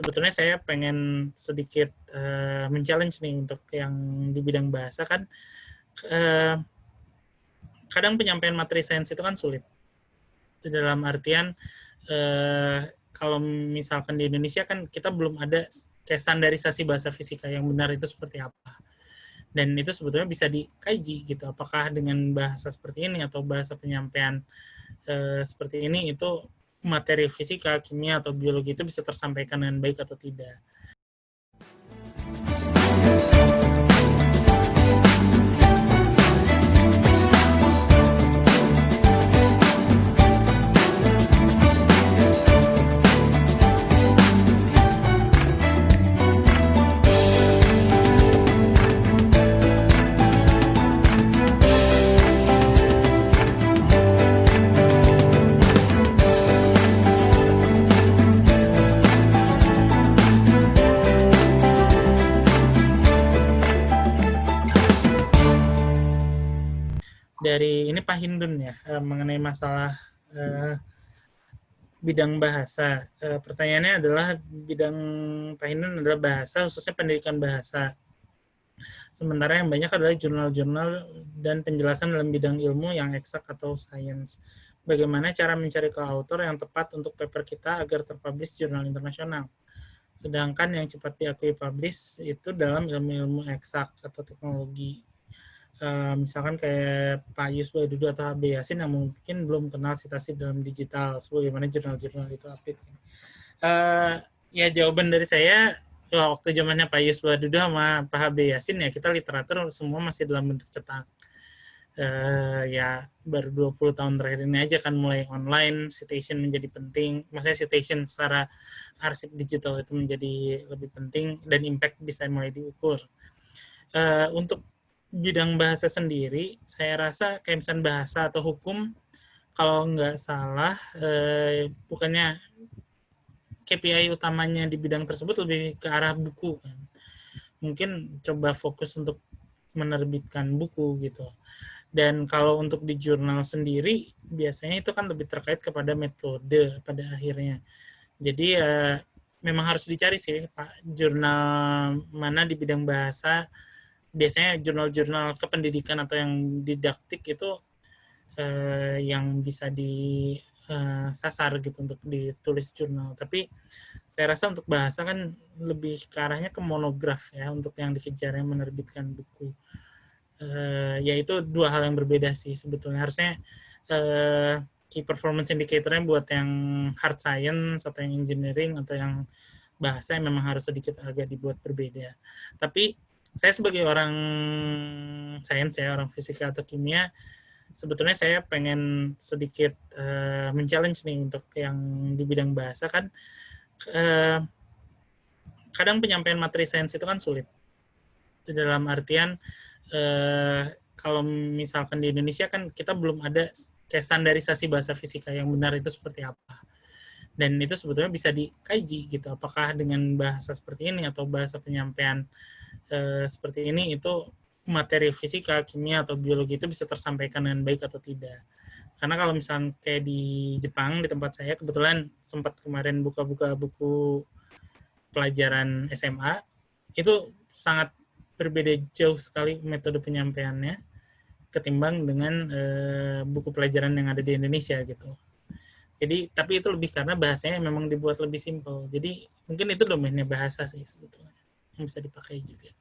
Sebetulnya saya pengen sedikit, men-challenge nih untuk yang di bidang bahasa kan, eee, kadang penyampaian materi sains itu kan sulit. Dalam artian, kalau misalkan di Indonesia kan kita belum ada kayak standarisasi bahasa fisika yang benar itu seperti apa. Dan itu sebetulnya bisa dikaji gitu, apakah dengan bahasa seperti ini atau bahasa penyampaian, seperti ini itu materi fisika, kimia, atau biologi itu bisa tersampaikan dengan baik atau tidak. Dari ini Pak Hindun ya, mengenai masalah bidang bahasa. Pertanyaannya adalah bidang Pak Hindun adalah bahasa, khususnya pendidikan bahasa. Sementara yang banyak adalah jurnal-jurnal dan penjelasan dalam bidang ilmu yang eksak atau sains. Bagaimana cara mencari co-author yang tepat untuk paper kita agar terpublish jurnal internasional. Sedangkan yang cepat diakui publish itu dalam ilmu-ilmu eksak atau teknologi. Misalkan kayak Pak Yus Badudu atau HB Yasin yang mungkin belum kenal citasi dalam digital, sebagaimana jurnal-jurnal itu update. Ya jawaban dari saya, waktu zamannya Pak Yus Badudu sama Pak HB Yasin ya kita literatur semua masih dalam bentuk cetak. Ya baru 20 tahun terakhir ini aja kan mulai online, citation menjadi penting, maksudnya citation secara arsip digital itu menjadi lebih penting dan impact bisa mulai diukur. Untuk bidang bahasa sendiri, saya rasa kayak misalnya bahasa atau hukum, kalau nggak salah, bukannya KPI utamanya di bidang tersebut lebih ke arah buku kan. Mungkin coba fokus untuk menerbitkan buku gitu. Dan kalau untuk di jurnal sendiri, biasanya itu kan lebih terkait kepada metode pada akhirnya. Jadi memang harus dicari sih Pak, jurnal mana di bidang bahasa. Biasanya jurnal-jurnal kependidikan atau yang didaktik itu yang bisa disasar gitu untuk ditulis jurnal. Tapi saya rasa untuk bahasa kan lebih ke arahnya ke monograf ya untuk yang dikejar yang menerbitkan buku. Yaitu dua hal yang berbeda sih sebetulnya. Harusnya key performance indicator-nya buat yang hard science atau yang engineering atau yang bahasa yang memang harus sedikit agak dibuat berbeda. Tapi saya sebagai orang sains ya, orang fisika atau kimia, sebetulnya saya pengen sedikit men-challenge nih untuk yang di bidang bahasa kan, kadang penyampaian materi sains itu kan sulit. Dalam artian kalau misalkan di Indonesia kan kita belum ada kayak standarisasi bahasa fisika yang benar itu seperti apa. Dan itu sebetulnya bisa dikaji gitu, apakah dengan bahasa seperti ini atau bahasa penyampaian seperti ini itu materi fisika, kimia, atau biologi itu bisa tersampaikan dengan baik atau tidak. Karena kalau misalnya kayak di Jepang, di tempat saya, kebetulan sempat kemarin buka-buka buku pelajaran SMA, itu sangat berbeda jauh sekali metode penyampaiannya ketimbang dengan buku pelajaran yang ada di Indonesia gitu. Jadi, tapi itu lebih karena bahasanya memang dibuat lebih simpel. Jadi, mungkin itu domainnya bahasa sih sebetulnya, yang bisa dipakai juga.